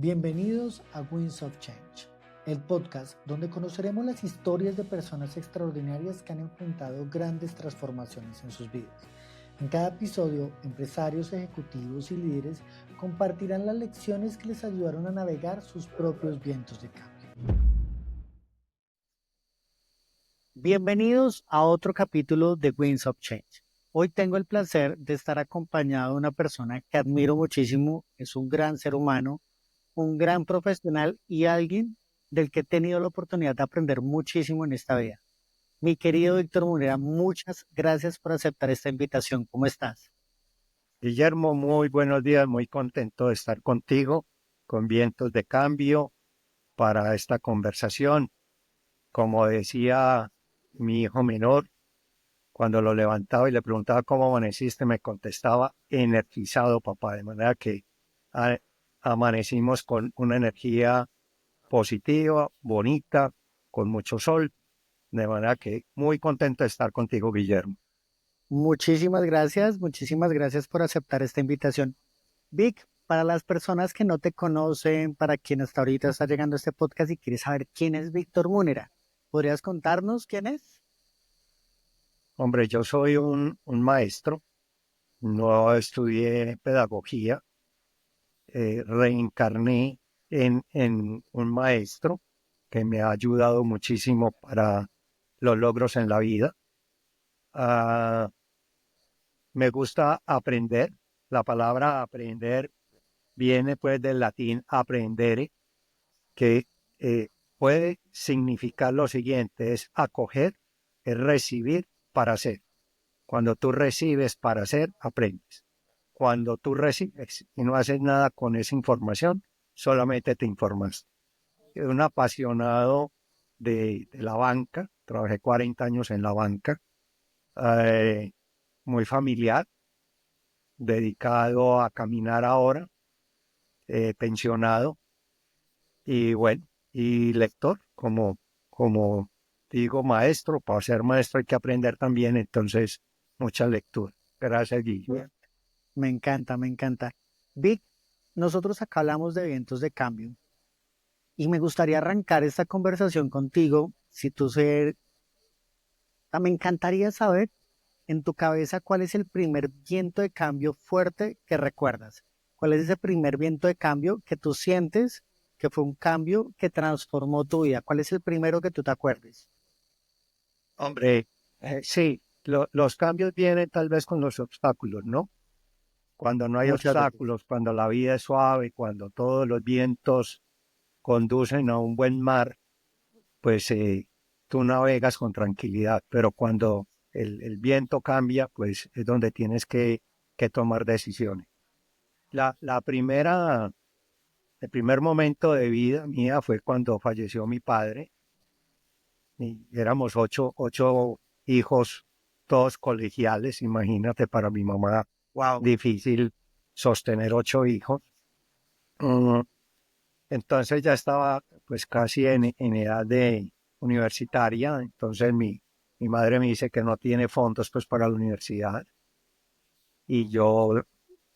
Bienvenidos a Winds of Change, el podcast donde conoceremos las historias de personas extraordinarias que han enfrentado grandes transformaciones en sus vidas. En cada episodio, empresarios, ejecutivos y líderes compartirán las lecciones que les ayudaron a navegar sus propios vientos de cambio. Bienvenidos a otro capítulo de Winds of Change. Hoy tengo el placer de estar acompañado de una persona que admiro muchísimo, es un gran ser humano, un gran profesional y alguien del que he tenido la oportunidad de aprender muchísimo en esta vida. Mi querido Víctor Munera, muchas gracias por aceptar esta invitación. ¿Cómo estás? Guillermo, muy buenos días, muy contento de estar contigo, con vientos de cambio para esta conversación. Como decía mi hijo menor, cuando lo levantaba y le preguntaba cómo amaneciste, me contestaba energizado, papá, de manera que amanecimos con una energía positiva, bonita, con mucho sol, de manera que muy contento de estar contigo, Guillermo. Muchísimas gracias por aceptar esta invitación. Vic, para las personas que no te conocen, para quien hasta ahorita está llegando a este podcast y quiere saber quién es Víctor Munera, ¿podrías contarnos quién es? Hombre, yo soy un maestro, no estudié pedagogía, reencarné en un maestro que me ha ayudado muchísimo para los logros en la vida. Me gusta aprender. La palabra aprender viene pues del latín aprendere, que puede significar lo siguiente: es acoger, es recibir para hacer. Cuando tú recibes para hacer, aprendes. Cuando tú recibes y no haces nada con esa información, solamente te informas. Soy un apasionado de la banca, trabajé 40 años en la banca, muy familiar, dedicado a caminar ahora, pensionado, y bueno, y lector, como digo, maestro. Para ser maestro hay que aprender también, entonces mucha lectura. Gracias, Guillermo. Me encanta, me encanta. Vic, nosotros acá hablamos de vientos de cambio y me gustaría arrancar esta conversación contigo. Me encantaría saber en tu cabeza cuál es el primer viento de cambio fuerte que recuerdas. ¿Cuál es ese primer viento de cambio que tú sientes que fue un cambio que transformó tu vida? ¿Cuál es el primero que tú te acuerdes? Hombre, sí, los cambios vienen tal vez con los obstáculos, ¿no? Cuando no hay Muchas veces. obstáculos, cuando la vida es suave, cuando todos los vientos conducen a un buen mar, pues tú navegas con tranquilidad. Pero cuando el viento cambia, pues es donde tienes que tomar decisiones. La primera, el primer momento de vida mía fue cuando falleció mi padre. Y éramos ocho hijos, todos colegiales. Imagínate, para mi mamá, Wow. difícil sostener 8 hijos. Mm, Entonces ya estaba pues casi en edad de universitaria. Entonces mi madre me dice que no tiene fondos pues para la universidad. Y yo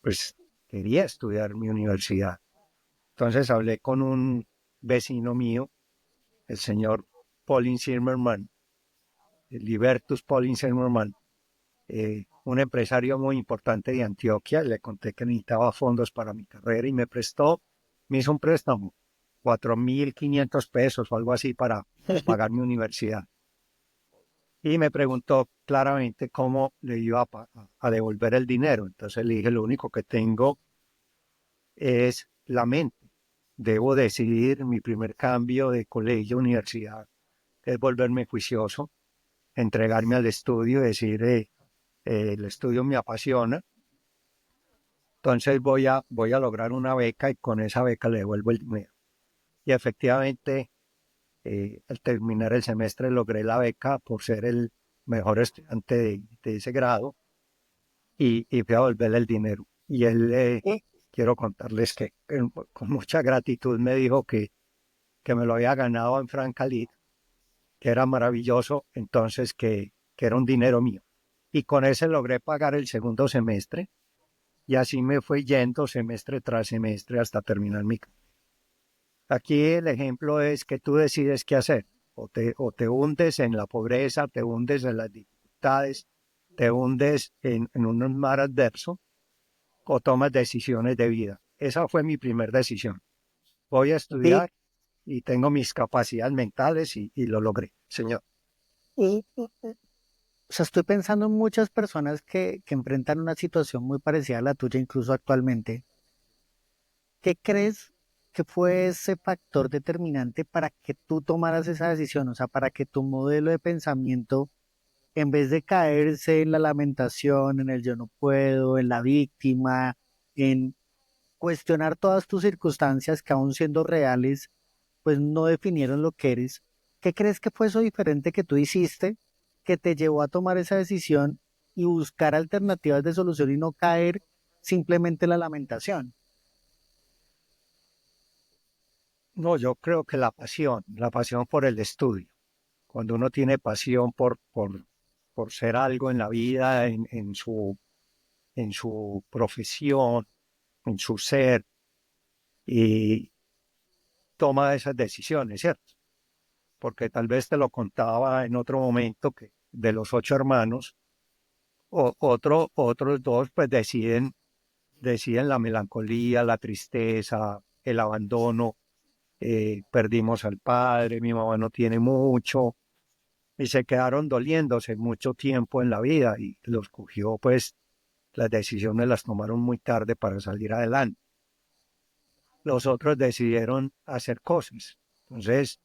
pues quería estudiar mi universidad. Entonces hablé con un vecino mío, el señor Pauline Zimmerman, el Libertus Pauline Zimmerman, un empresario muy importante de Antioquia. Le conté que necesitaba fondos para mi carrera y me hizo un préstamo, 4.500 pesos o algo así para pagar mi universidad. Y me preguntó claramente cómo le iba a devolver el dinero. Entonces le dije, lo único que tengo es la mente. Debo decidir. Mi primer cambio de colegio a universidad es volverme juicioso, entregarme al estudio, decir, el estudio me apasiona. Entonces voy a lograr una beca y con esa beca le devuelvo el dinero. Y efectivamente, al terminar el semestre logré la beca por ser el mejor estudiante de ese grado, y fui a devolverle el dinero. Y él, quiero contarles que con mucha gratitud me dijo que me lo había ganado en Francalit, que era maravilloso, entonces que era un dinero mío. Y con ese logré pagar el segundo semestre, y así me fui yendo semestre tras semestre hasta terminar mi carrera. Aquí el ejemplo es que tú decides qué hacer. O te hundes en la pobreza, te hundes en las dificultades, te hundes en un mar adverso o tomas decisiones de vida. Esa fue mi primera decisión. Voy a Vic, estudiar y tengo mis capacidades mentales y lo logré, señor. o sea, estoy pensando en muchas personas que enfrentan una situación muy parecida a la tuya, incluso actualmente. ¿Qué crees que fue ese factor determinante para que tú tomaras esa decisión? O sea, para que tu modelo de pensamiento, en vez de caerse en la lamentación, en el yo no puedo, en la víctima, en cuestionar todas tus circunstancias que aún siendo reales, pues no definieron lo que eres. ¿Qué crees que fue eso diferente que tú hiciste que te llevó a tomar esa decisión y buscar alternativas de solución y no caer simplemente en la lamentación? No, yo creo que la pasión por el estudio. Cuando uno tiene pasión por ser algo en la vida, en su profesión, en su ser, y toma esas decisiones, ¿cierto? Porque tal vez te lo contaba en otro momento que de los 8 hermanos, otros dos pues deciden la melancolía, la tristeza, el abandono. Perdimos al padre, mi mamá no tiene mucho, y se quedaron doliéndose mucho tiempo en la vida y los cogió, pues las decisiones las tomaron muy tarde para salir adelante. Los otros decidieron hacer cosas. Entonces,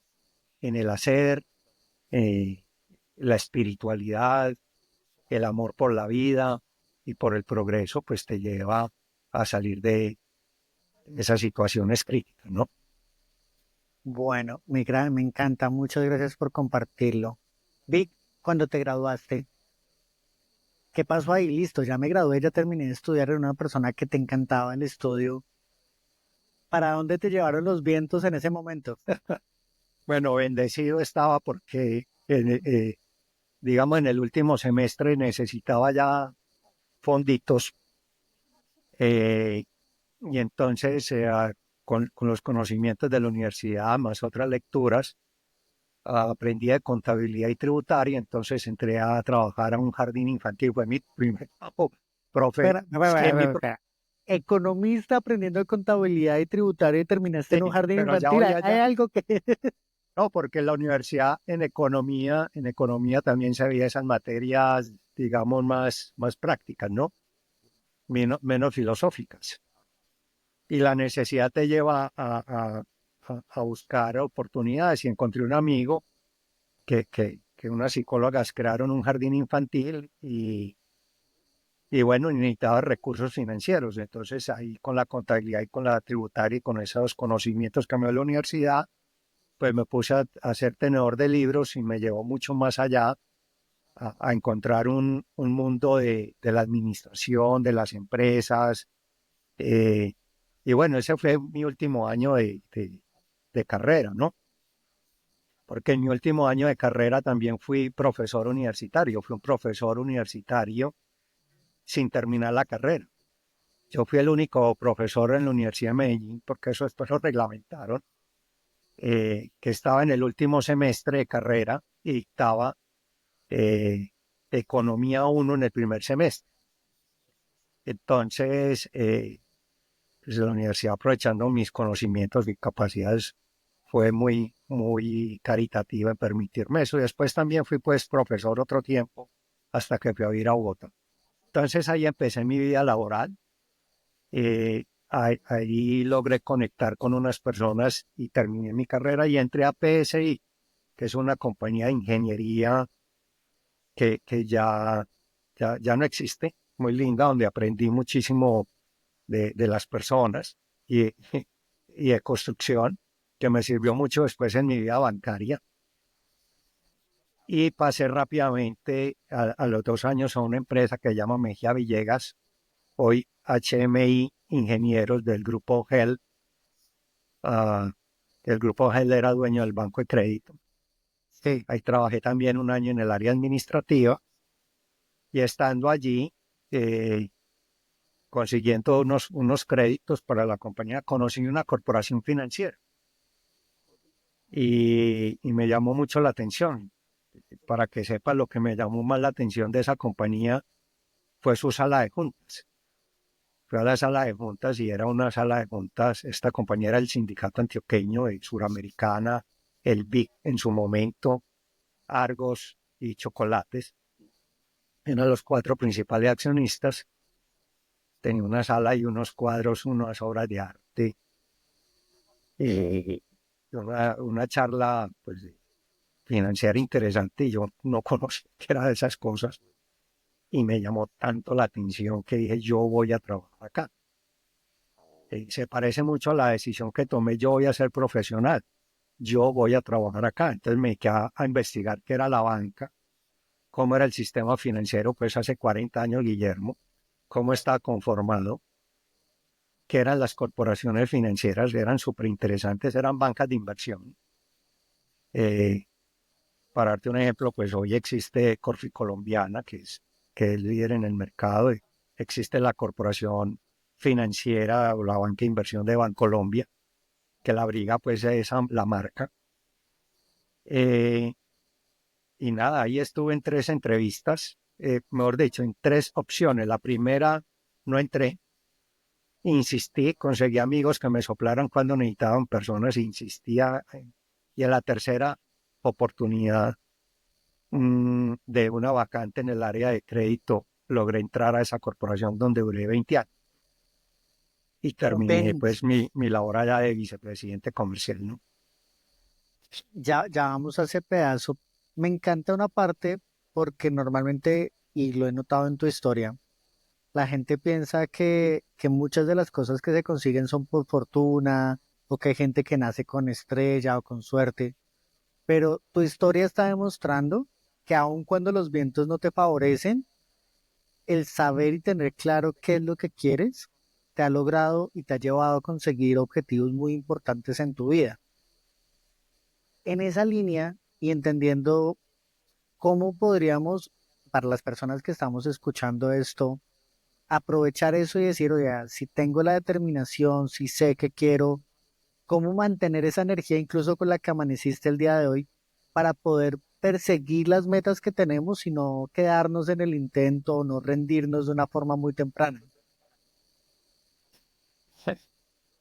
en el hacer, eh, la espiritualidad, el amor por la vida y por el progreso, pues te lleva a salir de esas situaciones críticas, ¿no? Bueno, me encanta, muchas gracias por compartirlo. Vic, cuando te graduaste, ¿qué pasó ahí? Listo, ya me gradué, ya terminé de estudiar, era una persona que te encantaba el estudio. ¿Para dónde te llevaron los vientos en ese momento? Bueno, bendecido estaba porque, digamos, en el último semestre necesitaba ya fonditos, eh, y entonces con los conocimientos de la universidad más otras lecturas, aprendí de contabilidad y tributaria, entonces entré a trabajar a un jardín infantil, fue mi primer trabajo, profe, Espera. Economista aprendiendo de contabilidad y tributaria y terminaste en un sí, jardín pero ya infantil. voy Hay allá. algo que... No, porque en la universidad en economía también se veía esas materias, digamos, más prácticas, ¿no? Menos filosóficas. Y la necesidad te lleva a buscar oportunidades. Y encontré un amigo que unas psicólogas crearon un jardín infantil y bueno, necesitaba recursos financieros. Entonces ahí con la contabilidad y con la tributaria y con esos conocimientos que me dio la universidad, pues me puse a ser tenedor de libros y me llevó mucho más allá a encontrar un mundo de la administración, de las empresas. eh, y bueno, ese fue mi último año de carrera, ¿no? Porque en mi último año de carrera también fui profesor universitario, fui un profesor universitario sin terminar la carrera. Yo fui el único profesor en la Universidad de Medellín, porque eso después lo reglamentaron, que estaba en el último semestre de carrera y dictaba eh, Economía 1 en el primer semestre. Entonces, pues la universidad, aprovechando mis conocimientos y capacidades, fue muy caritativa en permitirme eso. Y después también fui pues profesor otro tiempo hasta que fui a vivir a Bogotá. Entonces ahí empecé mi vida laboral. Ahí logré conectar con unas personas y terminé mi carrera y entré a PSI, que es una compañía de ingeniería que ya no existe, muy linda, donde aprendí muchísimo de las personas y, y de construcción, que me sirvió mucho después en mi vida bancaria. Y pasé rápidamente a los 2 años a una empresa que se llama Mejía Villegas, hoy HMI Ingenieros del Grupo GEL. ah, el Grupo GEL era dueño del Banco de Crédito. Sí. Ahí trabajé también un año en el área administrativa y estando allí, eh, consiguiendo unos créditos para la compañía, conocí una corporación financiera y me llamó mucho la atención. Para que sepa, lo que me llamó más la atención de esa compañía fue su sala de juntas. Fui a la sala de juntas y era una sala de juntas, esta compañía era el Sindicato Antioqueño de Suramericana, el BIC en su momento, Argos y Chocolates. Eran los cuatro principales accionistas. Tenía una sala y unos cuadros, unas obras de arte, y una charla pues, financiera interesante. Y yo no conocía qué era de esas cosas y me llamó tanto la atención que dije, yo voy a trabajar acá. Se parece mucho a la decisión que tomé, yo voy a ser profesional, yo voy a trabajar acá. Entonces me quedé a investigar qué era la banca, cómo era el sistema financiero, pues hace 40 años, Guillermo, cómo estaba conformado, qué eran las corporaciones financieras, eran súper interesantes, eran bancas de inversión. Eh, para darte un ejemplo, pues hoy existe Corfi Colombiana, que es líder en el mercado, existe la corporación financiera o la banca de inversión de Bancolombia, que la abriga pues es la marca. Y nada, ahí estuve en 3 entrevistas, mejor dicho, en 3 opciones. La primera no entré, insistí, conseguí amigos que me soplaran cuando necesitaban personas, insistía. Y en la tercera oportunidad de una vacante en el área de crédito, logré entrar a esa corporación donde duré 20 años y Pero terminé ven, pues mi labor allá de vicepresidente comercial, ¿no? ya vamos a ese pedazo. Me encanta una parte porque normalmente, y lo he notado en tu historia, la gente piensa que muchas de las cosas que se consiguen son por fortuna o que hay gente que nace con estrella o con suerte, pero tu historia está demostrando que aun cuando los vientos no te favorecen, el saber y tener claro qué es lo que quieres te ha logrado y te ha llevado a conseguir objetivos muy importantes en tu vida. En esa línea y entendiendo cómo podríamos, para las personas que estamos escuchando esto, aprovechar eso y decir, oye, si tengo la determinación, si sé que quiero, cómo mantener esa energía incluso con la que amaneciste el día de hoy para poder perseguir las metas que tenemos y no quedarnos en el intento o no rendirnos de una forma muy temprana.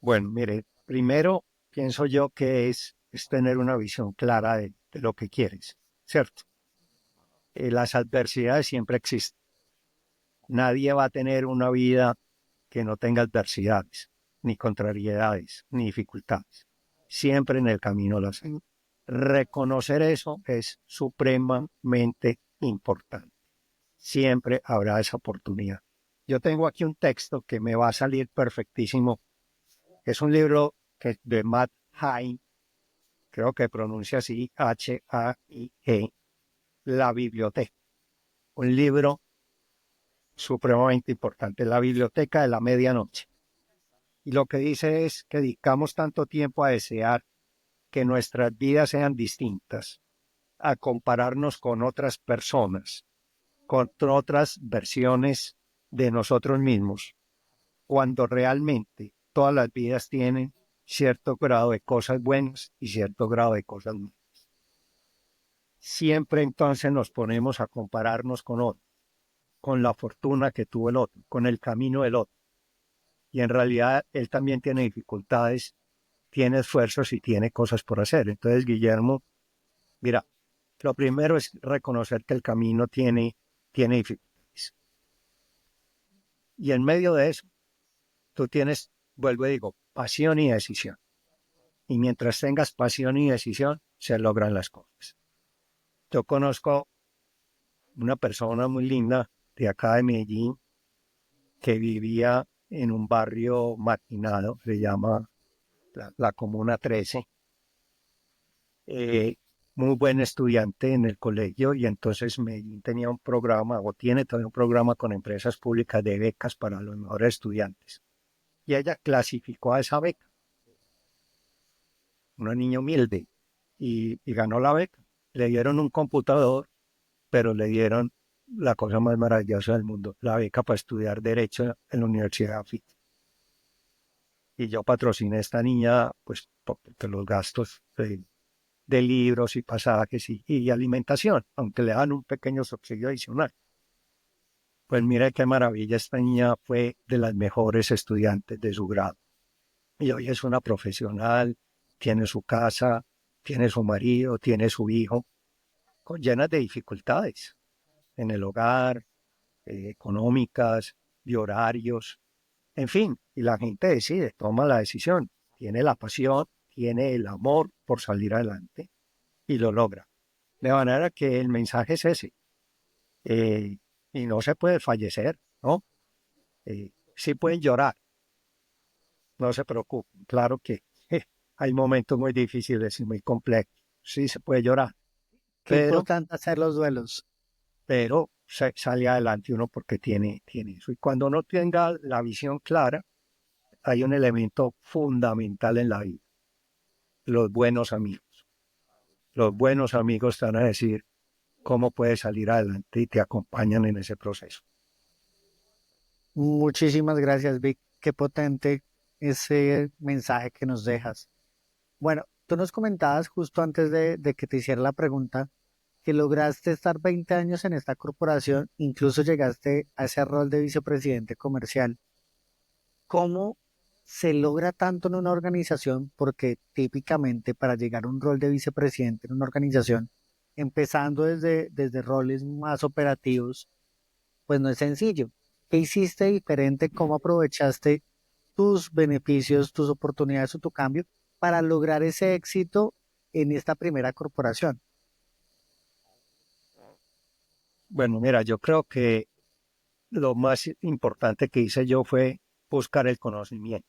Bueno, mire, primero pienso yo que es tener una visión clara de lo que quieres, ¿cierto? Las adversidades siempre existen. Nadie va a tener una vida que no tenga adversidades, ni contrariedades, ni dificultades. Siempre en el camino las hay. Reconocer eso es supremamente importante. Siempre habrá esa oportunidad. Yo tengo aquí un texto que me va a salir perfectísimo. Es un libro de Matt Haig, creo que pronuncia así, Haie, La Biblioteca. Un libro supremamente importante, La Biblioteca de la Medianoche. Y lo que dice es que dedicamos tanto tiempo a desear que nuestras vidas sean distintas, a compararnos con otras personas, con otras versiones de nosotros mismos, cuando realmente todas las vidas tienen cierto grado de cosas buenas y cierto grado de cosas malas. Siempre entonces nos ponemos a compararnos con otro, con la fortuna que tuvo el otro, con el camino del otro. Y en realidad él también tiene dificultades, tiene esfuerzos y tiene cosas por hacer. Entonces, Guillermo, mira, lo primero es reconocer que el camino tiene dificultades. Y en medio de eso, tú tienes, vuelvo y digo, pasión y decisión. Y mientras tengas pasión y decisión, se logran las cosas. Yo conozco una persona muy linda de acá de Medellín que vivía en un barrio marginado, se llama la Comuna 13. Muy buen estudiante en el colegio y entonces Medellín tenía un programa o tiene todavía un programa con empresas públicas de becas para los mejores estudiantes. Y ella clasificó a esa beca, una niña humilde, y ganó la beca. Le dieron un computador, pero le dieron la cosa más maravillosa del mundo, la beca para estudiar Derecho en la Universidad de AFIT. Y yo patrociné a esta niña, pues, porque los gastos de libros y pasajes y alimentación, aunque le dan un pequeño subsidio adicional. Pues mire qué maravilla, esta niña fue de las mejores estudiantes de su grado. Y hoy es una profesional, tiene su casa, tiene su marido, tiene su hijo, llenas de dificultades en el hogar, económicas, de horarios, en fin, y la gente decide, toma la decisión, tiene la pasión, tiene el amor por salir adelante y lo logra. De manera que el mensaje es ese, eh, y no se puede fallecer, ¿no? Sí pueden llorar, no se preocupen, claro que hay momentos muy difíciles y muy complejos, sí se puede llorar, Qué pero importante hacer los duelos. sale adelante uno porque tiene eso. Y cuando uno tenga la visión clara, hay un elemento fundamental en la vida, los buenos amigos. Los buenos amigos te van a decir cómo puedes salir adelante y te acompañan en ese proceso. Muchísimas gracias, Vic. Qué potente ese mensaje que nos dejas. Bueno, tú nos comentabas justo antes de que te hiciera la pregunta que lograste estar 20 años en esta corporación, incluso llegaste a ese rol de vicepresidente comercial. ¿Cómo se logra tanto en una organización? Porque típicamente para llegar a un rol de vicepresidente en una organización, empezando desde roles más operativos, pues no es sencillo. ¿Qué hiciste diferente? ¿Cómo aprovechaste tus beneficios, tus oportunidades o tu cambio para lograr ese éxito en esta primera corporación? Bueno, mira, yo creo que lo más importante que hice yo fue buscar el conocimiento.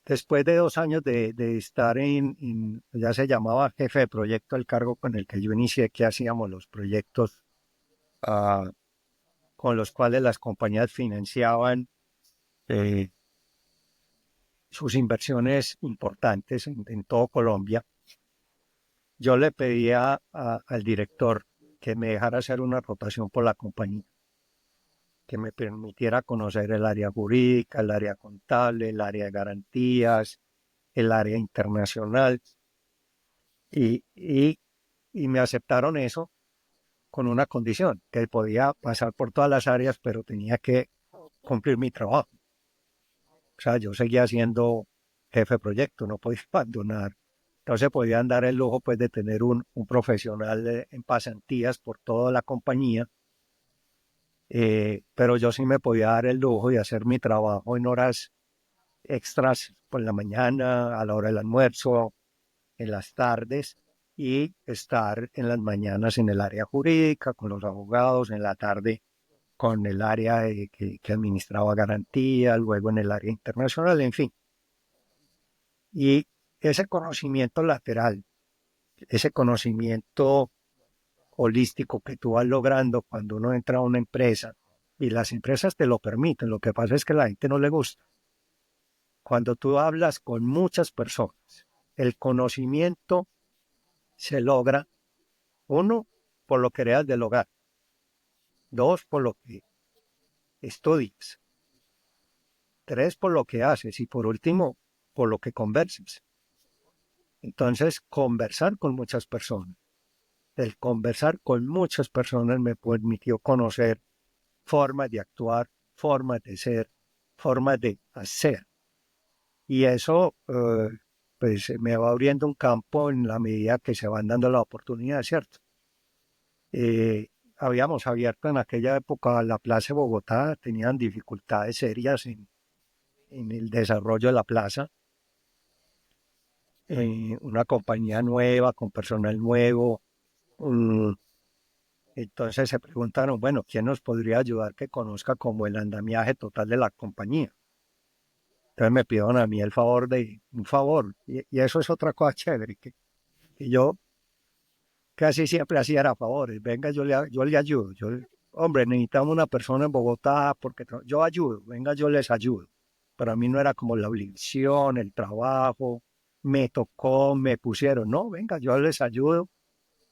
Después de 2 años de estar ya se llamaba jefe de proyecto, el cargo con el que yo inicié, que hacíamos los proyectos ah, con los cuales las compañías financiaban eh, sus inversiones importantes en todo Colombia. Yo le pedía al director que me dejara hacer una rotación por la compañía, que me permitiera conocer el área jurídica, el área contable, el área de garantías, el área internacional, y, y, y me aceptaron eso con una condición, que podía pasar por todas las áreas, pero tenía que cumplir mi trabajo. O sea, yo seguía siendo jefe de proyecto, no podía abandonar. Entonces podían dar el lujo pues de tener un profesional en pasantías por toda la compañía, pero yo sí me podía dar el lujo de hacer mi trabajo en horas extras por la mañana, a la hora del almuerzo, en las tardes, y estar en las mañanas en el área jurídica con los abogados, en la tarde con el área que administraba garantía, luego en el área internacional, en fin. Y ese conocimiento lateral, ese conocimiento holístico que tú vas logrando cuando uno entra a una empresa, y las empresas te lo permiten, lo que pasa es que a la gente no le gusta. Cuando tú hablas con muchas personas, el conocimiento se logra, uno, por lo que creas del hogar, dos, por lo que estudias, tres, por lo que haces y por último, por lo que conversas. Entonces, conversar con muchas personas. El conversar con muchas personas me permitió conocer formas de actuar, formas de ser, formas de hacer. Y eso pues me va abriendo un campo en la medida que se van dando la oportunidad, ¿cierto? Habíamos abierto en aquella época la Plaza de Bogotá, tenían dificultades serias en el desarrollo de la plaza. Una compañía nueva, con personal nuevo. Entonces se preguntaron, bueno, ¿quién nos podría ayudar que conozca como el andamiaje total de la compañía? Entonces me pidieron a mí el favor un favor, y eso es otra cosa chévere, que yo casi siempre hacía era favores. Venga, yo le ayudo. Hombre, necesitamos una persona en Bogotá porque yo ayudo. Venga, yo les ayudo. Para mí no era como la obligación, el trabajo. Me tocó, me pusieron. No, venga, yo les ayudo.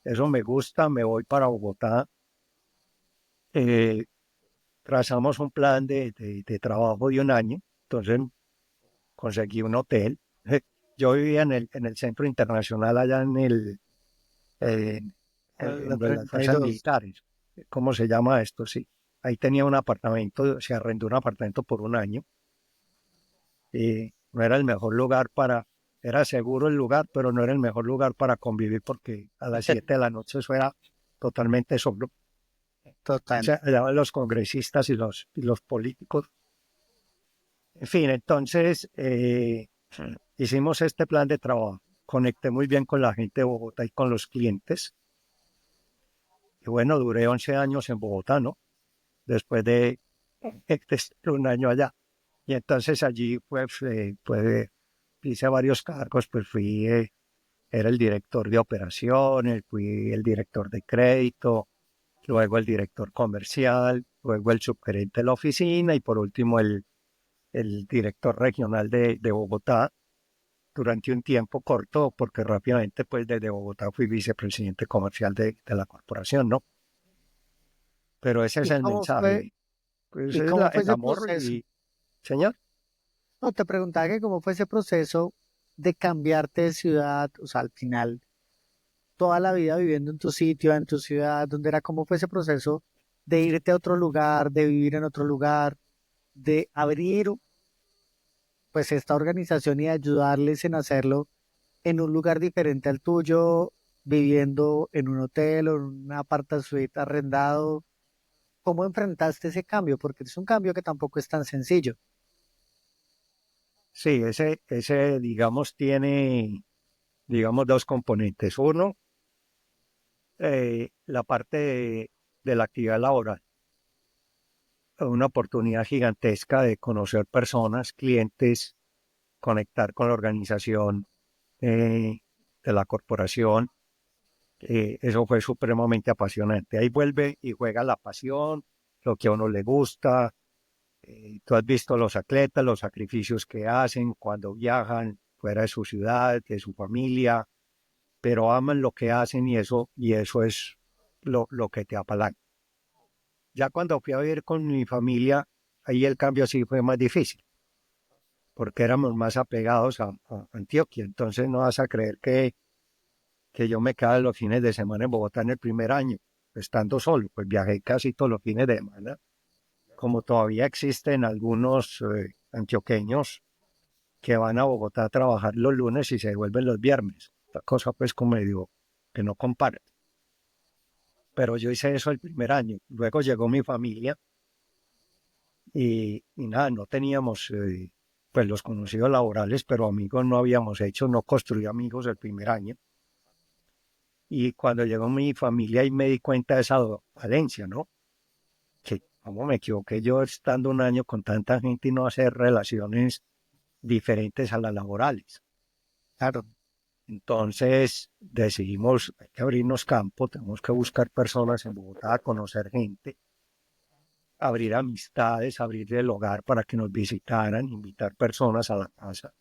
Eso me gusta. Me voy para Bogotá. Eh, Trazamos un plan de trabajo de un año. Entonces conseguí un hotel. yo vivía en el centro internacional allá La en las fuerzas 32. militares. ¿Cómo se llama esto? Sí. Ahí tenía un apartamento, se arrendó un apartamento por un año. Y no era el mejor lugar era seguro el lugar, pero no era el mejor lugar para convivir porque a las 7 de la noche eso era totalmente solo. O Total. sea, allá van los congresistas y los políticos. En fin, entonces hicimos este plan de trabajo. Conecté muy bien con la gente de Bogotá y con los clientes. Y bueno, duré 11 años en Bogotá, ¿no? Después de estar un año allá. Y entonces allí pues hice varios cargos, pues era el director de operaciones, fui el director de crédito, luego el director comercial, luego el subgerente de la oficina y por último el director regional de Bogotá durante un tiempo corto, porque rápidamente pues desde Bogotá fui vicepresidente comercial de la corporación, ¿no? Pero ese es ¿Y el cómo fue, mensaje, pues y es cómo fue el ese amor proceso? y, señor. No, te preguntaba que cómo fue ese proceso de cambiarte de ciudad, o sea, al final, toda la vida viviendo en tu sitio, en tu ciudad, donde era, cómo fue ese proceso de irte a otro lugar, de vivir en otro lugar, de abrir pues esta organización y ayudarles en hacerlo en un lugar diferente al tuyo, viviendo en un hotel o en un aparta suite arrendado. ¿Cómo enfrentaste ese cambio? Porque es un cambio que tampoco es tan sencillo. Sí, digamos, tiene, digamos, dos componentes. Uno, la parte de la actividad laboral, una oportunidad gigantesca de conocer personas, clientes, conectar con la organización de la corporación. Eso fue supremamente apasionante. Ahí vuelve y juega la pasión, lo que a uno le gusta. Tú has visto los atletas, los sacrificios que hacen cuando viajan fuera de su ciudad, de su familia, pero aman lo que hacen y eso es lo que te apalanca. Ya cuando fui a vivir con mi familia, ahí el cambio sí fue más difícil, porque éramos más apegados a Antioquia. Entonces no vas a creer que yo me quedaba los fines de semana en Bogotá en el primer año, estando solo, pues viajé casi todos los fines de semana, como todavía existen algunos antioqueños que van a Bogotá a trabajar los lunes y se devuelven los viernes. La cosa pues como medio que no comparte. Pero yo hice eso el primer año. Luego llegó mi familia y nada, no teníamos pues los conocidos laborales, pero amigos no habíamos hecho, no construí amigos el primer año. Y cuando llegó mi familia y me di cuenta de esa valencia, ¿no? Que cómo me equivoqué yo estando un año con tanta gente y no hacer relaciones diferentes a las laborales. Claro, Entonces decidimos, hay que abrirnos campo, tenemos que buscar personas en Bogotá, conocer gente, abrir amistades, abrir el hogar para que nos visitaran, invitar personas a la casa.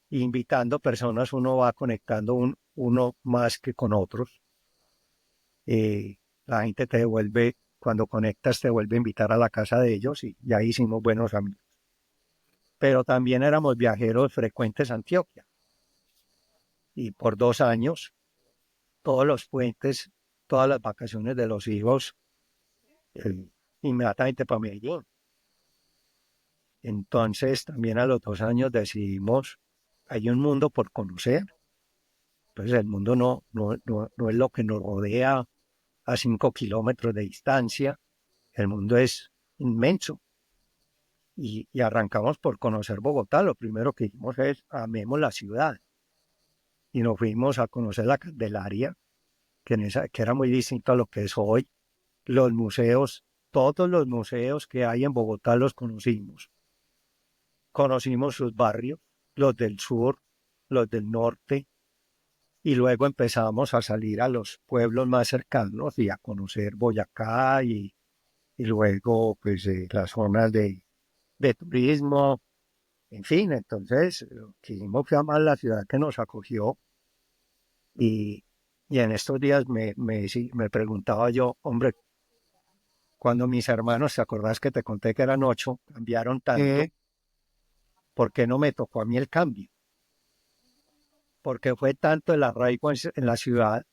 Y invitando personas uno va conectando uno más que con otros. La gente te devuelve, cuando conectas te vuelve a invitar a la casa de ellos y ya hicimos buenos amigos. Pero también éramos viajeros frecuentes a Antioquia. Y por 2 años, todos los puentes, todas las vacaciones de los hijos, eh, inmediatamente para Medellín. Entonces, también a los 2 años decidimos, hay un mundo por conocer. Pues el mundo no es lo que nos rodea a 5 kilómetros de distancia. El mundo es inmenso. Y arrancamos por conocer Bogotá. Lo primero que hicimos es amemos la ciudad. Y nos fuimos a conocer la Candelaria, que era muy distinto a lo que es hoy. Los museos, todos los museos que hay en Bogotá los conocimos. Conocimos sus barrios, los del sur, los del norte, y luego empezamos a salir a los pueblos más cercanos y a conocer Boyacá y luego pues las zonas de turismo, en fin, entonces quisimos llamar la ciudad que nos acogió y, y en estos días me preguntaba yo, hombre, cuando mis hermanos, ¿te acordás que te conté que eran 8, cambiaron tanto? ¿Por qué no me tocó a mí el cambio? porque fue tanto el arraigo en la ciudad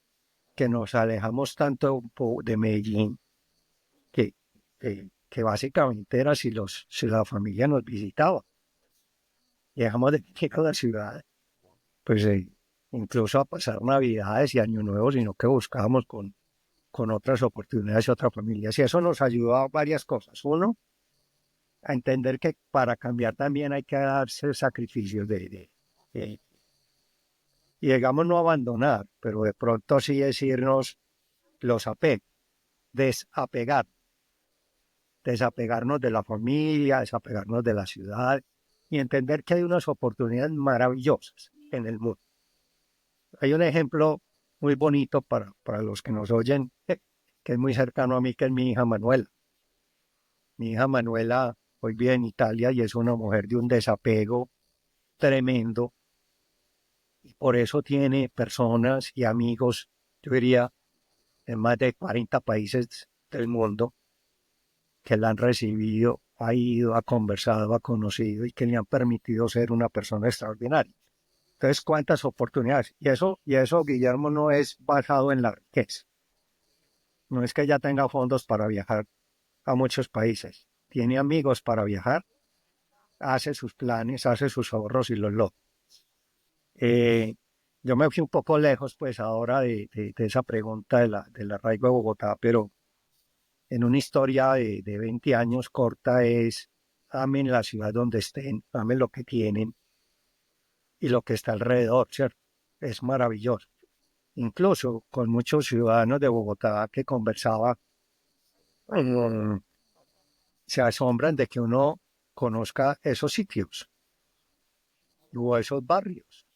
que nos alejamos tanto de Medellín que básicamente era si la familia nos visitaba y dejamos de ir a la ciudad, pues incluso a pasar Navidades y Año Nuevo, sino que buscábamos con otras oportunidades y otras familias. Y eso nos ayudó a varias cosas. Uno, a entender que para cambiar también hay que darse sacrificios de y digamos no abandonar, pero de pronto sí decirnos los apegos, desapegar, desapegarnos de la familia, desapegarnos de la ciudad y entender que hay unas oportunidades maravillosas en el mundo. Hay un ejemplo muy bonito para los que nos oyen, que es muy cercano a mí, que es mi hija Manuela. Mi hija Manuela hoy vive en Italia y es una mujer de un desapego tremendo. Y por eso tiene personas y amigos, yo diría, en más de 40 países del mundo que la han recibido, ha ido, ha conversado, ha conocido y que le han permitido ser una persona extraordinaria. Entonces, ¿cuántas oportunidades? Y eso, Guillermo, no es basado en la riqueza. No es que ella tenga fondos para viajar a muchos países. Tiene amigos para viajar, hace sus planes, hace sus ahorros y los logra. Yo me fui un poco lejos, pues, ahora de esa pregunta del arraigo de Bogotá, pero en una historia de 20 años corta es, amen la ciudad donde estén, amen lo que tienen y lo que está alrededor, ¿cierto? Es maravilloso. Incluso con muchos ciudadanos de Bogotá que conversaba, um, se asombran de que uno conozca esos sitios o esos barrios,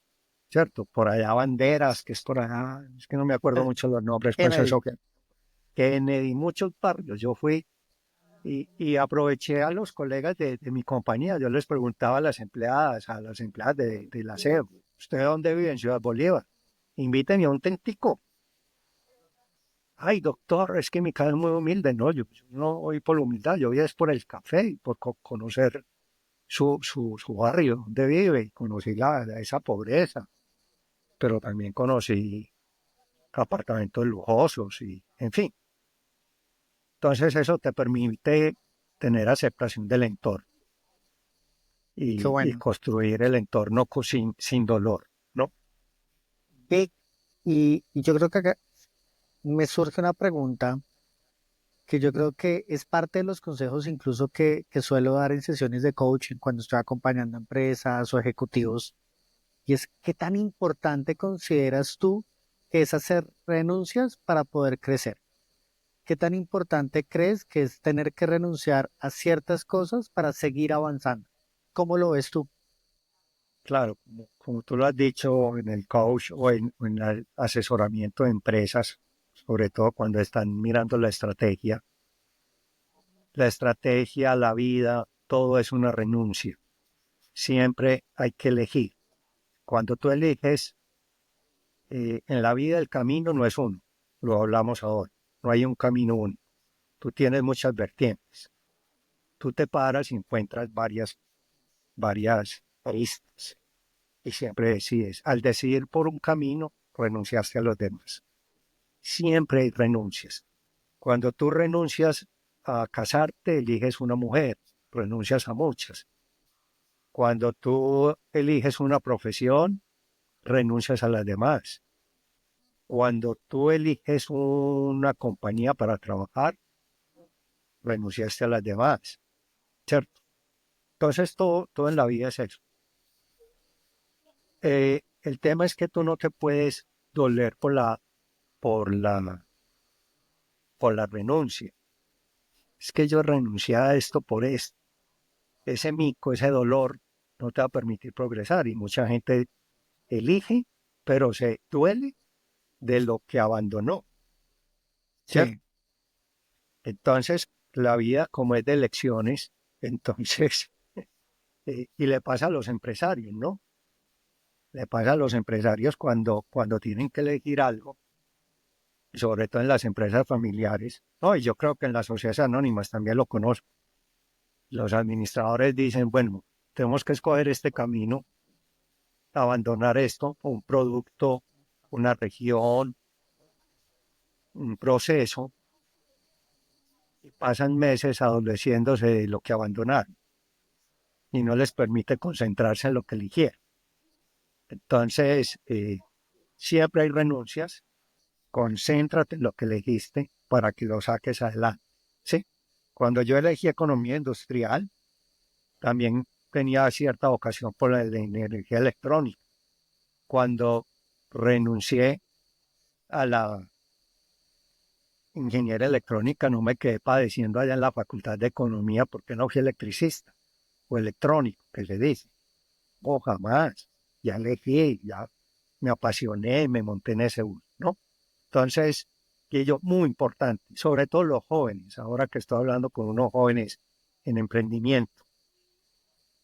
¿cierto? Por allá Banderas, que es por allá, es que no me acuerdo mucho los nombres, pues Kennedy. eso que Kennedy, muchos barrios. Yo fui y aproveché a los colegas de mi compañía. Yo les preguntaba a las empleadas de la SEO, ¿usted dónde vive? En Ciudad Bolívar. Invíteme a un tentico. Ay, doctor, es que mi casa es muy humilde. No, yo no voy por la humildad, yo voy es por el café y por conocer su barrio, donde vive. Conocí esa pobreza, pero también conocí apartamentos lujosos y, en fin. Entonces eso te permite tener aceptación del entorno Qué y bueno. construir el entorno sin dolor, ¿no? Vic, y yo creo que acá me surge una pregunta que yo creo que es parte de los consejos incluso que suelo dar en sesiones de coaching cuando estoy acompañando a empresas o ejecutivos, y es qué tan importante consideras tú que es hacer renuncias para poder crecer. ¿Qué tan importante crees que es tener que renunciar a ciertas cosas para seguir avanzando? ¿Cómo lo ves tú? Claro, como tú lo has dicho en el coach o en el asesoramiento de empresas, sobre todo cuando están mirando la estrategia, la vida, todo es una renuncia. Siempre hay que elegir. Cuando tú eliges, en la vida el camino no es uno, lo hablamos ahora, no hay un camino único. Tú tienes muchas vertientes. Tú te paras y encuentras varias aristas y siempre decides. Al decidir por un camino, renunciaste a los demás. Siempre hay renuncias. Cuando tú renuncias a casarte, eliges una mujer, renuncias a muchas. Cuando tú eliges una profesión, renuncias a las demás. Cuando tú eliges una compañía para trabajar, renunciaste a las demás, ¿cierto? Entonces todo en la vida es eso. El tema es que tú no te puedes doler por la, por la renuncia. Es que yo renuncié a esto por esto. Ese mico, ese dolor, no te va a permitir progresar. Y mucha gente elige, pero se duele de lo que abandonó, ¿cierto? Sí, Entonces, la vida, como es de elecciones, entonces, y le pasa a los empresarios, ¿no? Le pasa a los empresarios cuando tienen que elegir algo, sobre todo en las empresas familiares, no, y yo creo que en las sociedades anónimas también lo conozco. Los administradores dicen, bueno, tenemos que escoger este camino, abandonar esto, un producto, una región, un proceso, y pasan meses adoleciéndose de lo que abandonaron y no les permite concentrarse en lo que eligieron. Entonces, siempre hay renuncias, concéntrate en lo que elegiste para que lo saques adelante. ¿Sí? Cuando yo elegí economía industrial, también tenía cierta vocación por la de energía electrónica. Cuando renuncié a la ingeniería electrónica, no me quedé padeciendo allá en la Facultad de Economía porque no fui electricista o electrónico, que se dice. O jamás. Ya elegí, ya me apasioné, me monté en ese bus, ¿no? Entonces, y ello muy importante, sobre todo los jóvenes, ahora que estoy hablando con unos jóvenes en emprendimiento.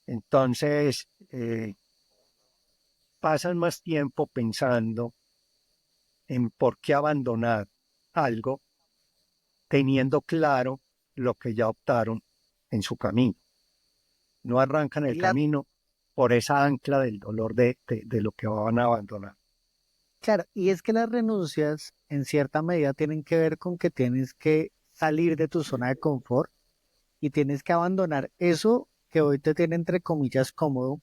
Entonces, pasan más tiempo pensando en por qué abandonar algo, teniendo claro lo que ya optaron en su camino. No arrancan el Y la, camino por esa ancla del dolor de lo que van a abandonar. claro, y es que las renuncias en cierta medida tienen que ver con que tienes que salir de tu zona de confort y tienes que abandonar eso que hoy te tiene entre comillas cómodo.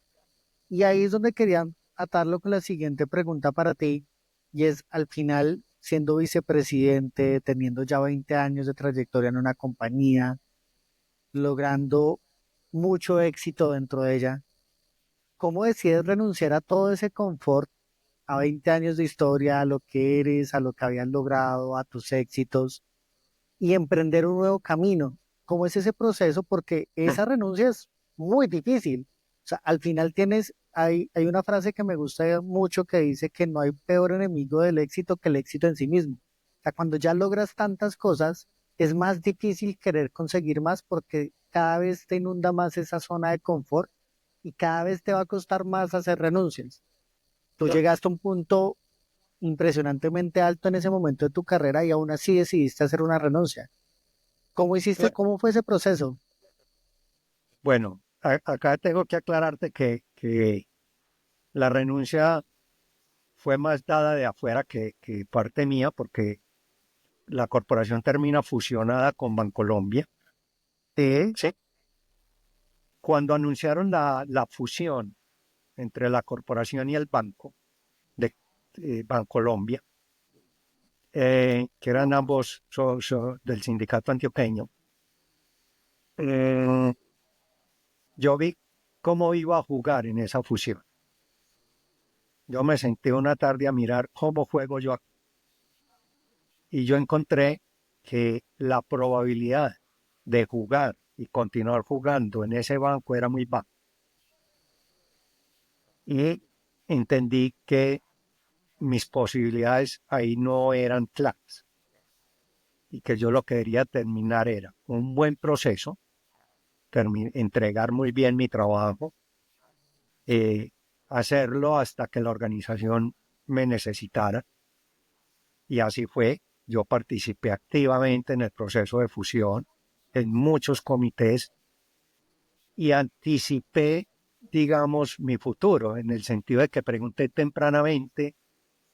Y ahí es donde quería atarlo con la siguiente pregunta para ti, y es al final, siendo vicepresidente, teniendo ya 20 años de trayectoria en una compañía, logrando mucho éxito dentro de ella, ¿cómo decides renunciar a todo ese confort, a 20 años de historia, a lo que eres, a lo que habías logrado, a tus éxitos, y emprender un nuevo camino? ¿Cómo es ese proceso? Porque esa renuncia es muy difícil. O sea, al final hay una frase que me gusta mucho que dice que no hay peor enemigo del éxito que el éxito en sí mismo. O sea, cuando ya logras tantas cosas, es más difícil querer conseguir más porque cada vez te inunda más esa zona de confort y cada vez te va a costar más hacer renuncias. Tú llegaste a un punto impresionantemente alto en ese momento de tu carrera y aún así decidiste hacer una renuncia. ¿Cómo hiciste? ¿Cómo fue ese proceso? Bueno, acá tengo que aclararte que la renuncia fue más dada de afuera que parte mía, porque la corporación termina fusionada con Bancolombia. Sí, ¿Sí? Cuando anunciaron la fusión entre la corporación y el banco de Bancolombia, que eran ambos socios del sindicato antioqueño, eh, yo vi cómo iba a jugar en esa fusión. Yo me senté una tarde a mirar cómo juego yo aquí, y yo encontré que la probabilidad de jugar y continuar jugando en ese banco era muy baja. Y entendí que mis posibilidades ahí no eran claras y que yo lo que quería terminar era un buen proceso, entregar muy bien mi trabajo, eh, hacerlo hasta que la organización me necesitara, y así fue. Yo participé activamente en el proceso de fusión, en muchos comités, y anticipé, digamos, mi futuro, en el sentido de que pregunté tempranamente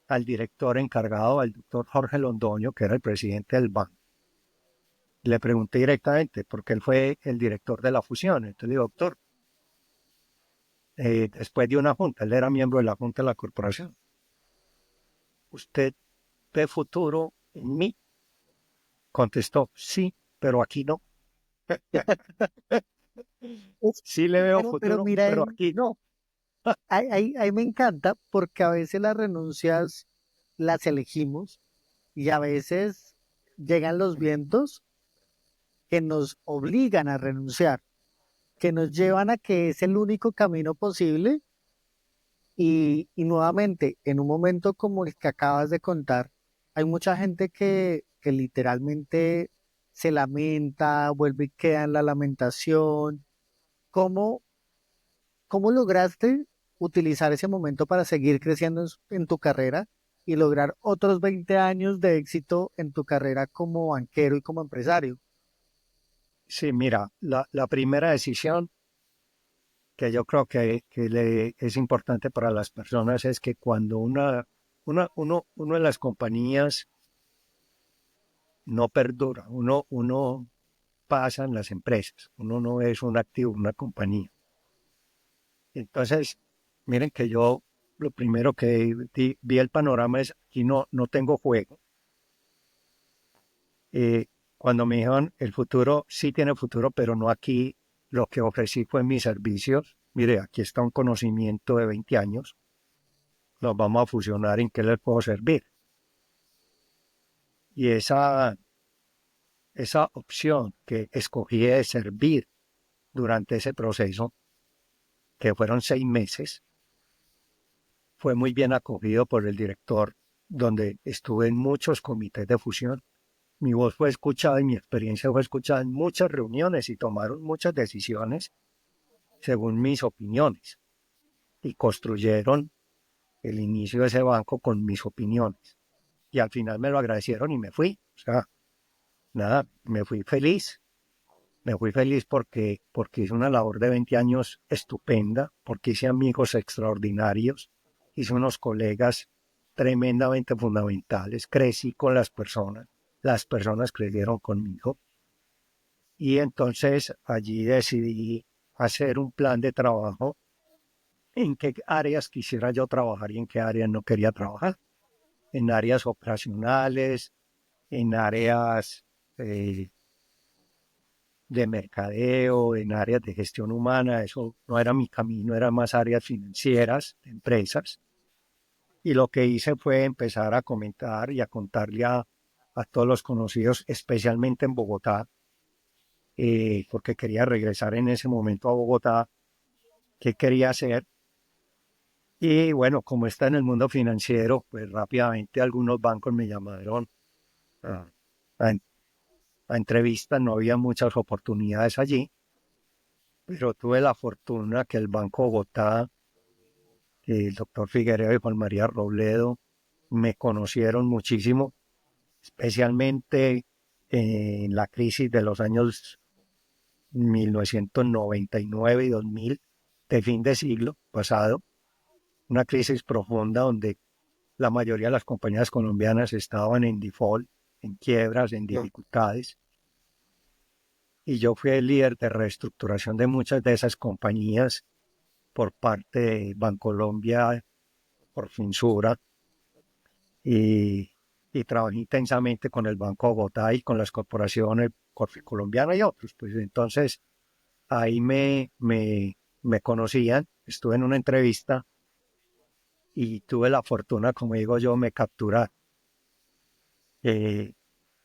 al director encargado, al doctor Jorge Londoño, que era el presidente del banco. Le pregunté directamente, porque él fue el director de la fusión. Entonces le digo, doctor, después de una junta, él era miembro de la junta de la corporación, ¿usted ve futuro en mí? Contestó, sí, pero aquí no. Uf, Sí le veo pero futuro, mira, pero aquí no. ahí me encanta porque a veces las renuncias las elegimos y a veces llegan los vientos que nos obligan a renunciar, que nos llevan a que es el único camino posible y nuevamente, en un momento como el que acabas de contar, hay mucha gente que literalmente se lamenta, vuelve y queda en la lamentación. ¿Cómo, cómo lograste utilizar ese momento para seguir creciendo en tu carrera y lograr otros 20 años de éxito en tu carrera como banquero y como empresario? Sí, mira, la primera decisión que yo creo que es importante para las personas es que cuando uno de las compañías no perdura, uno pasa en las empresas, uno no es un activo, una compañía. Entonces, miren que yo lo primero que vi el panorama es, aquí no tengo juego. Cuando me dijeron, el futuro sí tiene futuro, pero no aquí, lo que ofrecí fue mis servicios. Mire, aquí está un conocimiento de 20 años, los vamos a fusionar, ¿en qué les puedo servir? Y esa opción que escogí de servir durante ese proceso, que fueron 6 meses, fue muy bien acogido por el director, donde estuve en muchos comités de fusión. Mi voz fue escuchada y mi experiencia fue escuchada en muchas reuniones y tomaron muchas decisiones según mis opiniones y construyeron el inicio de ese banco con mis opiniones. Y al final me lo agradecieron y me fui. O sea, nada, me fui feliz porque hice una labor de 20 años estupenda, porque hice amigos extraordinarios, hice unos colegas tremendamente fundamentales, crecí con las personas crecieron conmigo y entonces allí decidí hacer un plan de trabajo en qué áreas quisiera yo trabajar y en qué áreas no quería trabajar, en áreas operacionales, en áreas eh, de mercadeo, en áreas de gestión humana. Eso no era mi camino, eran más áreas financieras, de empresas. Y lo que hice fue empezar a comentar y a contarle a todos los conocidos, especialmente en Bogotá, porque quería regresar en ese momento a Bogotá, qué quería hacer. Y bueno, como está en el mundo financiero, pues rápidamente algunos bancos me llamaron a, a, a entrevistas, no había muchas oportunidades allí, pero tuve la fortuna que el Banco Bogotá, el doctor Figueredo y Juan María Robledo me conocieron muchísimo, especialmente en la crisis de los años 1999 y 2000, de fin de siglo pasado, una crisis profunda donde la mayoría de las compañías colombianas estaban en default, en quiebras, en dificultades. Y yo fui el líder de reestructuración de muchas de esas compañías por parte de Bancolombia, por Finsura, y, y trabajé intensamente con el Banco Bogotá y con las corporaciones colombianas y otros. Pues entonces ahí me conocían, estuve en una entrevista y tuve la fortuna, como digo yo, me capturaron. En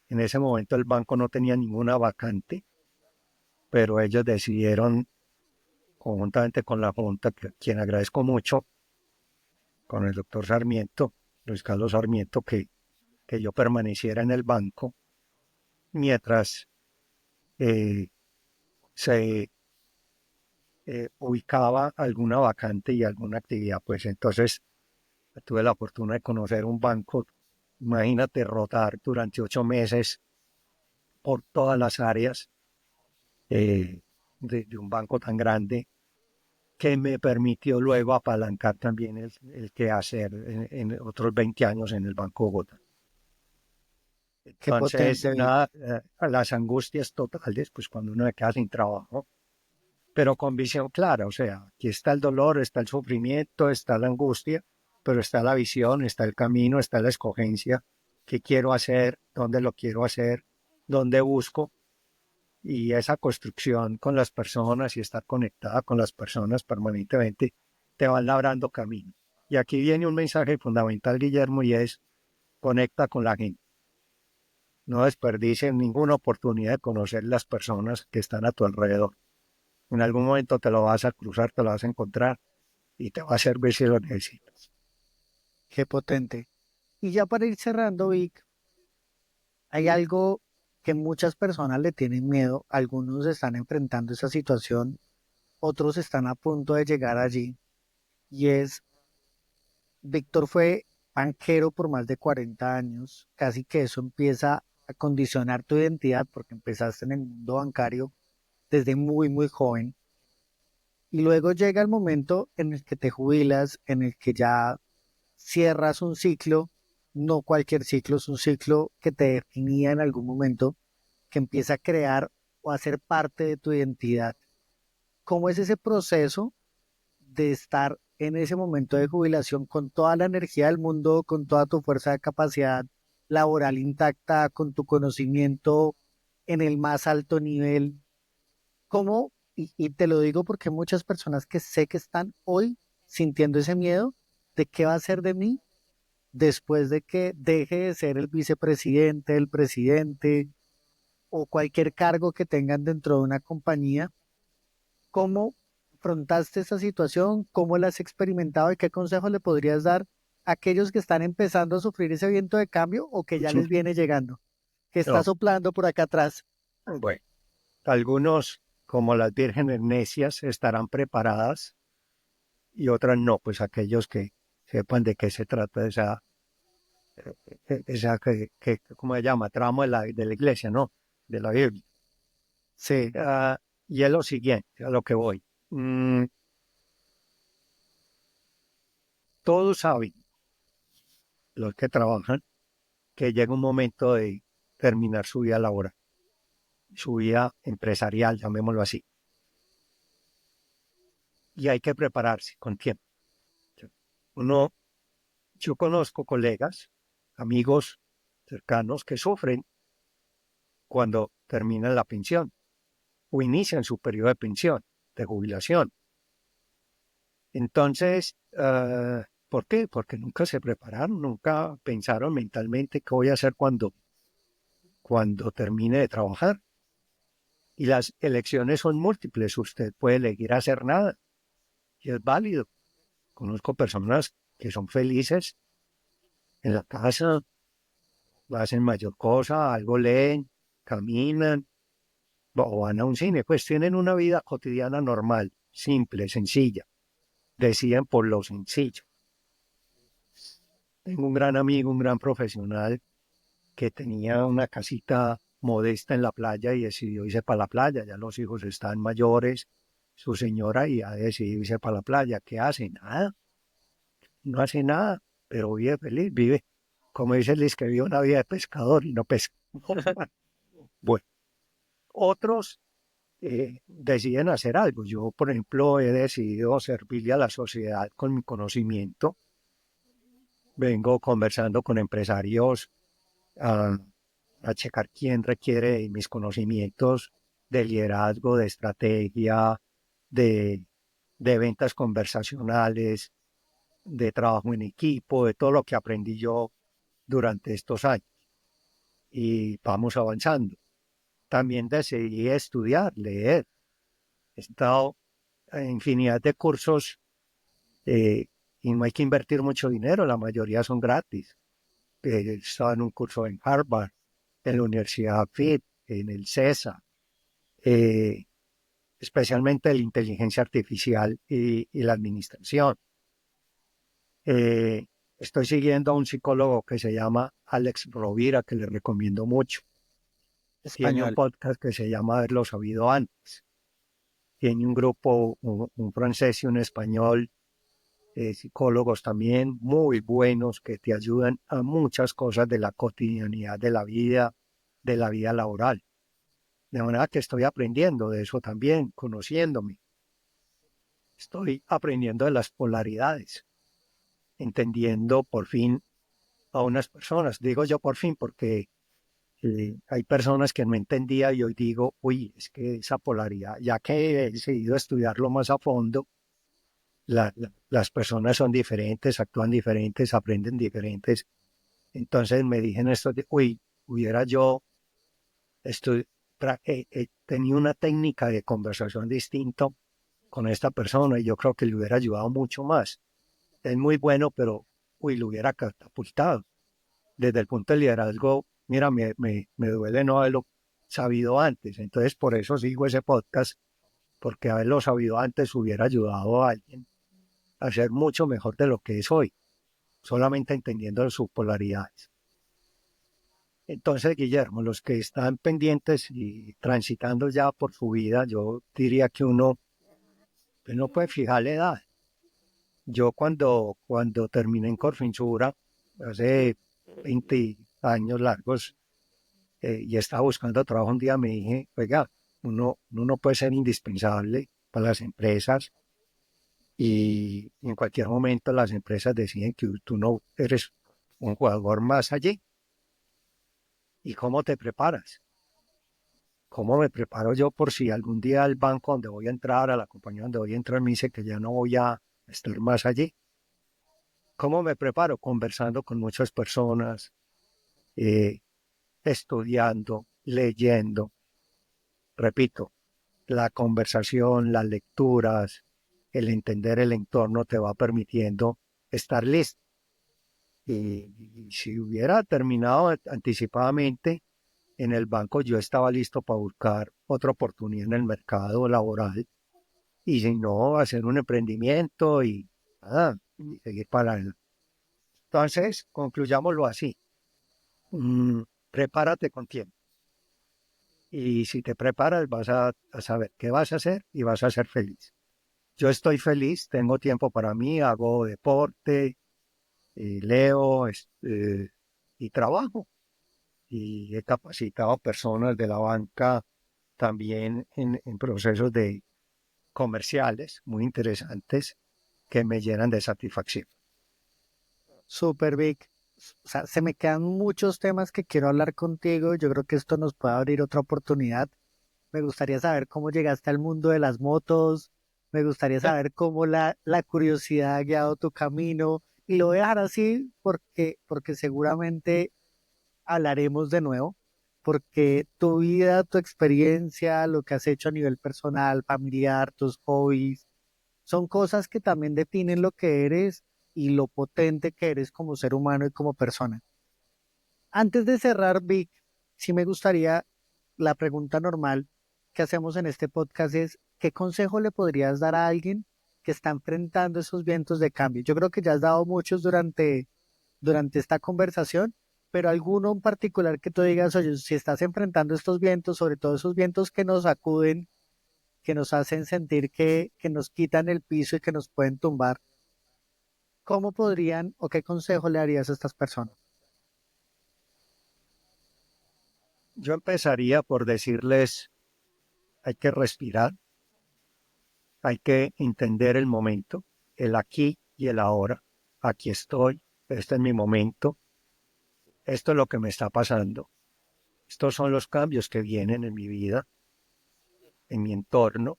ese momento el banco no tenía ninguna vacante, pero ellos decidieron, conjuntamente con la Junta, quien agradezco mucho, con el doctor Sarmiento, Luis Carlos Sarmiento, que yo permaneciera en el banco mientras eh, se ubicaba alguna vacante y alguna actividad. Pues entonces tuve la fortuna de conocer un banco, imagínate rotar durante 8 meses por todas las áreas de un banco tan grande que me permitió luego apalancar también el quehacer en otros 20 años en el Banco Bogotá. Qué Entonces, potente, Vic. nada, las angustias totales, pues cuando uno se queda sin trabajo, pero con visión clara, o sea, aquí está el dolor, está el sufrimiento, está la angustia, pero está la visión, está el camino, está la escogencia, qué quiero hacer, dónde lo quiero hacer, dónde busco, y esa construcción con las personas y estar conectada con las personas permanentemente te van labrando camino. Y aquí viene un mensaje fundamental, Guillermo, y es conecta con la gente. No desperdicies ninguna oportunidad de conocer las personas que están a tu alrededor. En algún momento te lo vas a cruzar, te lo vas a encontrar y te va a servir si lo necesitas. Qué potente. Y ya para ir cerrando, Vic, hay algo que muchas personas le tienen miedo. Algunos están enfrentando esa situación, otros están a punto de llegar allí. Y es, Víctor fue banquero por más de 40 años. Casi que eso empieza a condicionar tu identidad porque empezaste en el mundo bancario desde muy, muy joven. Y luego llega el momento en el que te jubilas, en el que ya cierras un ciclo, no cualquier ciclo, es un ciclo que te definía en algún momento, que empieza a crear o a ser parte de tu identidad. ¿Cómo es ese proceso de estar en ese momento de jubilación con toda la energía del mundo, con toda tu fuerza de capacidad laboral intacta, con tu conocimiento en el más alto nivel? ¿Cómo? Y te lo digo porque hay muchas personas que sé que están hoy sintiendo ese miedo de qué va a ser de mí después de que deje de ser el vicepresidente, el presidente o cualquier cargo que tengan dentro de una compañía. ¿Cómo afrontaste esa situación? ¿Cómo la has experimentado y qué consejos le podrías dar a aquellos que están empezando a sufrir ese viento de cambio o que ya les viene llegando, que está No, soplando por acá atrás? bueno, algunos, como las vírgenes necias, estarán preparadas y otras no, pues aquellos que sepan de qué se trata ¿cómo se llama? Tramo de la iglesia, ¿no? De la Biblia. Sí, Y es lo siguiente, a lo que voy. Mm, todos saben, los que trabajan, que llega un momento de terminar su vida laboral, su vida empresarial, llamémoslo así. Y hay que prepararse con tiempo. Uno, yo conozco colegas, amigos cercanos que sufren cuando terminan la pensión o inician su periodo de pensión, de jubilación. Entonces, ¿por qué? Porque nunca se prepararon, nunca pensaron mentalmente qué voy a hacer cuando termine de trabajar. Y las elecciones son múltiples, usted puede elegir hacer nada y es válido. Conozco personas que son felices en la casa, hacen mayor cosa, algo leen, caminan o van a un cine, pues tienen una vida cotidiana normal, simple, sencilla, deciden por lo sencillo. Tengo un gran amigo, un gran profesional que tenía una casita modesta en la playa y decidió irse para la playa. Ya los hijos están mayores, su señora y ha decidido irse para la playa. ¿Qué hace? Nada, no hace nada, pero vive feliz, vive, como dice Liz, que vive una vida de pescador y no pesca. Bueno, otros deciden hacer algo. Yo, por ejemplo, he decidido servirle a la sociedad con mi conocimiento. Vengo conversando con empresarios a, a checar quién requiere mis conocimientos de liderazgo, de estrategia, de, de ventas conversacionales, de trabajo en equipo, de todo lo que aprendí yo durante estos años. Y vamos avanzando. También decidí estudiar, leer. He estado en infinidad de cursos eh, y no hay que invertir mucho dinero, la mayoría son gratis. He estado en un curso en Harvard, en la Universidad FIT, en el CESA, eh, especialmente de la inteligencia artificial y la administración. Estoy siguiendo a un psicólogo que se llama Alex Rovira, que le recomiendo mucho. Tiene un español. podcast que se llama Haberlo Sabido Antes. Tiene un grupo, un francés y un español, psicólogos también muy buenos que te ayudan a muchas cosas de la cotidianidad de la vida laboral. De manera que estoy aprendiendo de eso también, conociéndome. Estoy aprendiendo de las polaridades, entendiendo por fin a unas personas. Digo yo por fin porque hay personas que no entendía y hoy digo, uy, es que esa polaridad, ya que he decidido estudiarlo más a fondo, las personas son diferentes, actúan diferentes, aprenden diferentes. Entonces me dije en esto de, uy, hubiera yo tenido una técnica de conversación distinto con esta persona y yo creo que le hubiera ayudado mucho más. Es muy bueno, pero uy, lo hubiera catapultado. Desde el punto de liderazgo, mira, me duele no haberlo sabido antes. Entonces, por eso sigo ese podcast, porque haberlo sabido antes hubiera ayudado a alguien a ser mucho mejor de lo que es hoy, solamente entendiendo sus polaridades. Entonces, Guillermo, los que están pendientes y transitando ya por su vida, yo diría que uno Usted no puede fijar la edad. Yo cuando terminé en Corfinsura, hace 20 años largos, y estaba buscando trabajo, un día me dije, oiga, uno no puede ser indispensable para las empresas y en cualquier momento las empresas deciden que tú no eres un jugador más allí. ¿Y cómo te preparas? ¿Cómo me preparo yo por si algún día el banco donde voy a entrar, a la compañía donde voy a entrar, me dice que ya no voy a estar más allí? ¿Cómo me preparo? Conversando con muchas personas, eh, estudiando, leyendo. Repito, la conversación, las lecturas, el entender el entorno te va permitiendo estar listo. Y si hubiera terminado anticipadamente en el banco, yo estaba listo para buscar otra oportunidad en el mercado laboral. Y si no, hacer un emprendimiento y seguir para adelante. Entonces, concluyámoslo así. Prepárate con tiempo. Y si te preparas, vas a saber qué vas a hacer y vas a ser feliz. Yo estoy feliz, tengo tiempo para mí, hago deporte, leo y trabajo. Y he capacitado a personas de la banca también en procesos de comerciales muy interesantes que me llenan de satisfacción. Super Vic. O sea, se me quedan muchos temas que quiero hablar contigo. Yo creo que esto nos puede abrir otra oportunidad. Me gustaría saber cómo llegaste al mundo de las motos. Me gustaría saber cómo la curiosidad ha guiado tu camino. Y lo voy a dejar así porque seguramente hablaremos de nuevo. Porque tu vida, tu experiencia, lo que has hecho a nivel personal, familiar, tus hobbies, son cosas que también definen lo que eres y lo potente que eres como ser humano y como persona. Antes de cerrar, Vic, sí me gustaría, la pregunta normal que hacemos en este podcast es, ¿qué consejo le podrías dar a alguien que está enfrentando esos vientos de cambio? Yo creo que ya has dado muchos durante esta conversación, pero alguno en particular que tú digas, oye, si estás enfrentando estos vientos, sobre todo esos vientos que nos sacuden, que nos hacen sentir que nos quitan el piso y que nos pueden tumbar, ¿cómo podrían o qué consejo le darías a estas personas? Yo empezaría por decirles, hay que respirar, hay que entender el momento, el aquí y el ahora. Aquí estoy, este es mi momento, esto es lo que me está pasando. Estos son los cambios que vienen en mi vida, en mi entorno.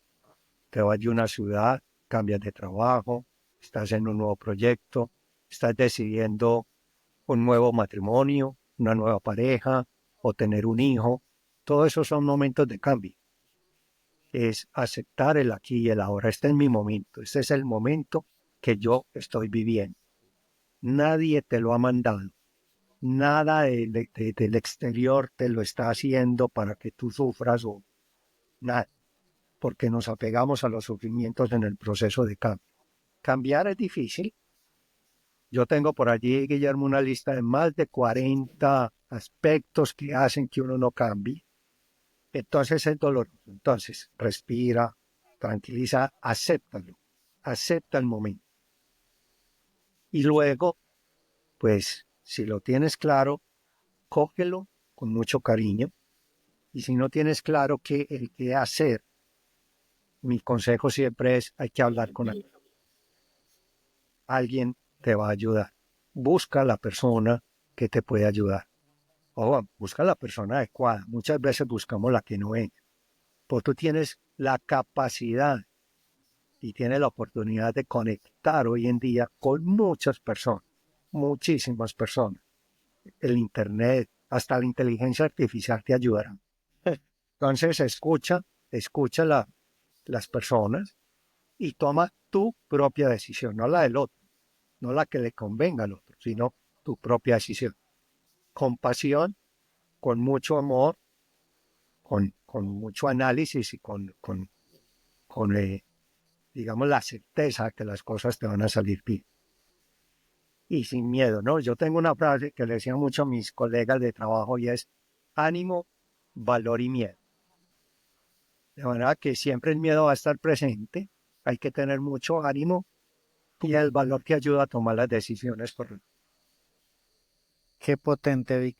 Te vas de una ciudad, cambias de trabajo, estás en un nuevo proyecto, estás decidiendo un nuevo matrimonio, una nueva pareja o tener un hijo. Todos esos son momentos de cambio. Es aceptar el aquí y el ahora. Este es mi momento, este es el momento que yo estoy viviendo. Nadie te lo ha mandado. Nada del exterior te lo está haciendo para que tú sufras o nada, porque nos apegamos a los sufrimientos en el proceso de cambio. Cambiar es difícil. Yo tengo por allí, Guillermo, una lista de más de 40 aspectos que hacen que uno no cambie. Entonces es doloroso. Entonces respira, tranquiliza, acéptalo, acepta el momento. Y luego, pues, si lo tienes claro, cógelo con mucho cariño. Y si no tienes claro qué hacer, mi consejo siempre es, hay que hablar con alguien. Alguien te va a ayudar. Busca la persona que te puede ayudar. O busca la persona adecuada. Muchas veces buscamos la que no es. Pues tú tienes la capacidad y tienes la oportunidad de conectar hoy en día con muchas personas, muchísimas personas. El Internet, hasta la inteligencia artificial te ayudará. Entonces escucha las personas y toma tu propia decisión, no la del otro, no la que le convenga al otro, sino tu propia decisión. Con pasión, con mucho amor, con mucho análisis y con digamos, la certeza que las cosas te van a salir bien. Y sin miedo, ¿no? Yo tengo una frase que le decía mucho a mis colegas de trabajo y es ánimo, valor y miedo. De manera que siempre el miedo va a estar presente, hay que tener mucho ánimo y el valor que ayuda a tomar las decisiones correctas. Qué potente, Vic.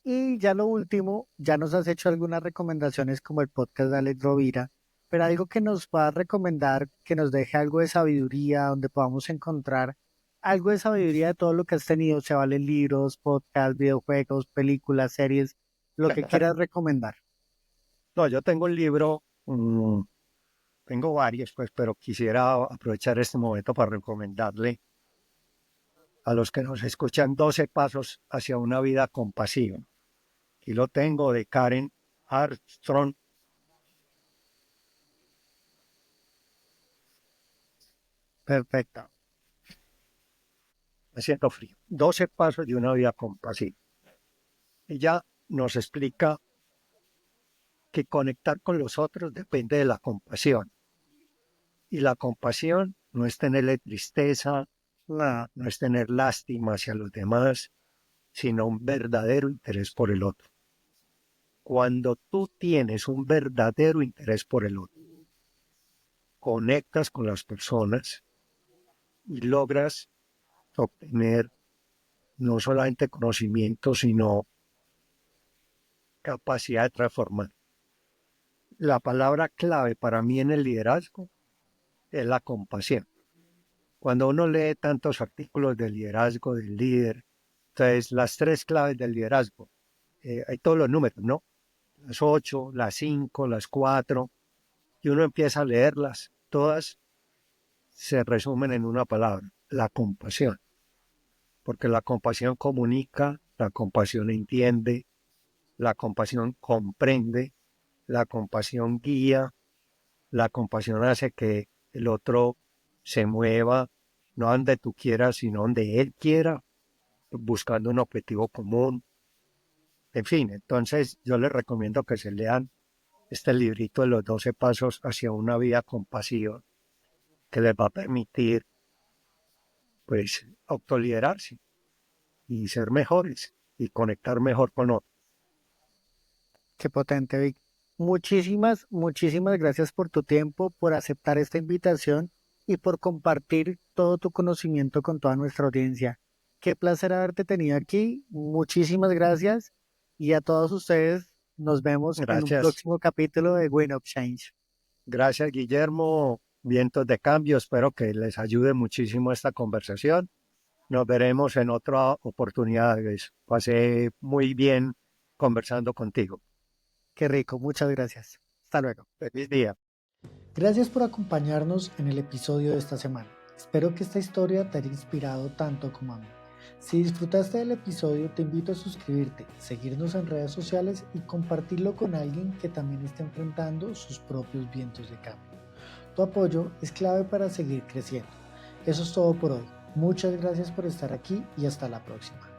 Y ya lo último, ya nos has hecho algunas recomendaciones como el podcast de Alex Rovira, pero algo que nos va a recomendar, que nos deje algo de sabiduría, donde podamos encontrar algo de sabiduría de todo lo que has tenido, se valen libros, podcasts, videojuegos, películas, series, lo que quieras recomendar. No, yo tengo un libro, tengo varios, pues, pero quisiera aprovechar este momento para recomendarle a los que nos escuchan 12 pasos hacia una vida compasiva. Y lo tengo de Karen Armstrong. Perfecto. Haciendo frío. 12 pasos de una vida compasiva. Ella nos explica que conectar con los otros depende de la compasión. Y la compasión no es tenerle tristeza, no es tener lástima hacia los demás, sino un verdadero interés por el otro. Cuando tú tienes un verdadero interés por el otro, conectas con las personas y logras obtener no solamente conocimiento, sino capacidad de transformar. La palabra clave para mí en el liderazgo es la compasión. Cuando uno lee tantos artículos de liderazgo, del líder, entonces las 3 claves del liderazgo, hay todos los números, ¿no? Las 8, las 5, las 4, y uno empieza a leerlas, todas se resumen en una palabra, la compasión. Porque la compasión comunica, la compasión entiende, la compasión comprende, la compasión guía, la compasión hace que el otro se mueva, no donde tú quieras, sino donde él quiera, buscando un objetivo común. En fin, entonces yo les recomiendo que se lean este librito de los 12 pasos hacia una vida compasiva, que les va a permitir, pues, autoliderarse y ser mejores y conectar mejor con otros. Qué potente, Vic. Muchísimas gracias por tu tiempo, por aceptar esta invitación y por compartir todo tu conocimiento con toda nuestra audiencia. Qué placer haberte tenido aquí. Muchísimas gracias y a todos ustedes nos vemos en un Gracias. próximo capítulo de Win of Change. Gracias, Guillermo. Vientos de cambio. Espero que les ayude muchísimo esta conversación. Nos veremos en otra oportunidad. Pasé muy bien conversando contigo. Qué rico, muchas gracias. Hasta luego. Feliz día. Gracias por acompañarnos en el episodio de esta semana. Espero que esta historia te haya inspirado tanto como a mí. Si disfrutaste del episodio, te invito a suscribirte, seguirnos en redes sociales y compartirlo con alguien que también está enfrentando sus propios vientos de cambio. Tu apoyo es clave para seguir creciendo. Eso es todo por hoy. Muchas gracias por estar aquí y hasta la próxima.